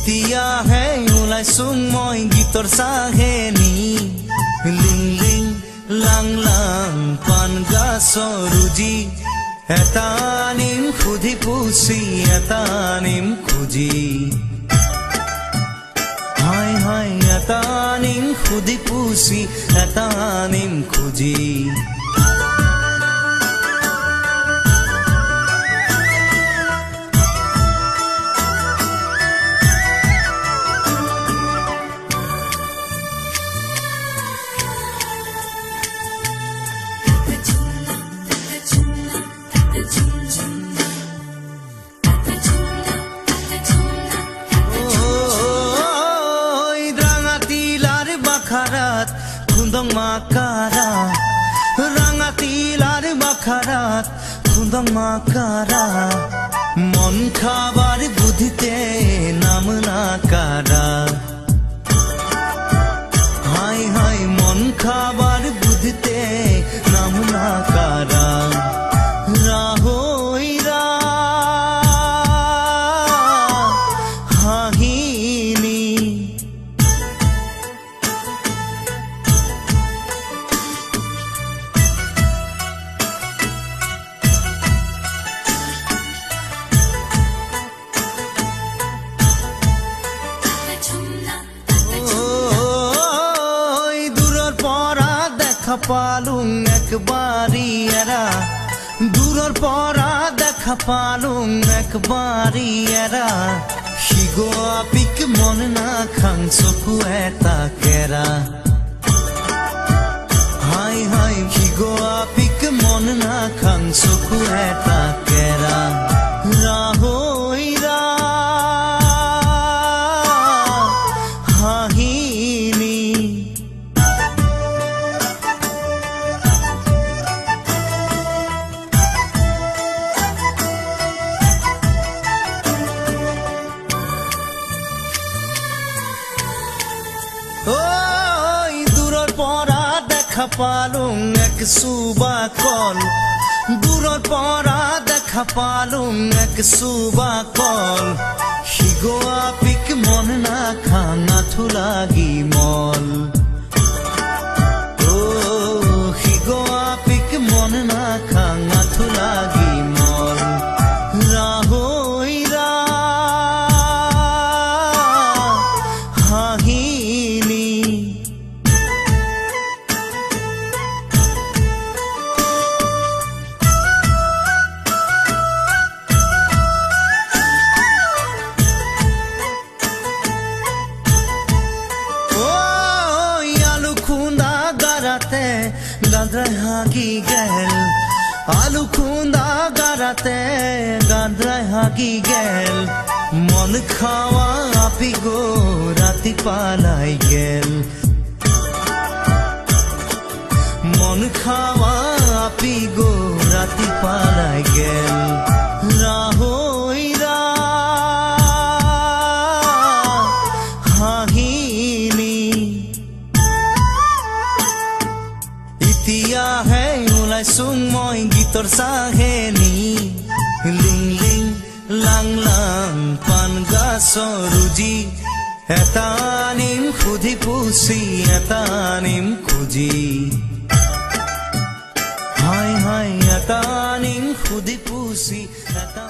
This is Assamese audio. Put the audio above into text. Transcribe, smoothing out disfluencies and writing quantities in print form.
ইতিয়াহে ওলাইছোঁ মই গীতৰ চাহেনি লিং লিং লাং লাং পাণ গাছৰ ৰুজি এটা নিম সুধি পুচি এটা নিম খুজি হাই হাই এটা নিম সুধি পুচি এটা নিম খুজি খুন্দং মাকারা রাঙাতিলার বাখারাত খুন্দং মাকারা মন খাবার বুদ্ধিতে নাম না কারা হাই হাই মন খাবার বুদ্ধিতে নাম না কারা রাহইরা হাহিনী পালুং একবারই এরা দূরের পরা দেখা পালুং একবারই এরা শিগো আপিক মন না খাং চকু এটা কেরা হাই হাই শিগো আপিক মন না খাং চকু এটা কেরা রাহইরা হাহিনী ওই দূরের পরা দেখা পালুং এক সুবা কল দূরের পরা দেখা পালুং এক সুবা কল শিগো আপিক মন না খাঙা থুলাগি মল ও শিগো আপিক মন না খাঙা থুলাগি মল রাহইরা হাহিনী গান্দ্রায় হাগি গেল আলু খুন্দা গারাতে গান্দ্রায় হাগি গেল মন খাওয়া আপি গো রাতি পালাই গেল মন খাওয়া আপি গো রাতি পালাই গেল রাহইরা হাহিনী ইতিয়াহে ওলাইছোঁ মই গীতৰ চাহেনি লিং লিং লাং লাং পাণ গাছৰ ৰুজি এটা নিম সুধি পুচি এটা নিম খুজি হাই হাই এটা নিম সুধি পুচি এটা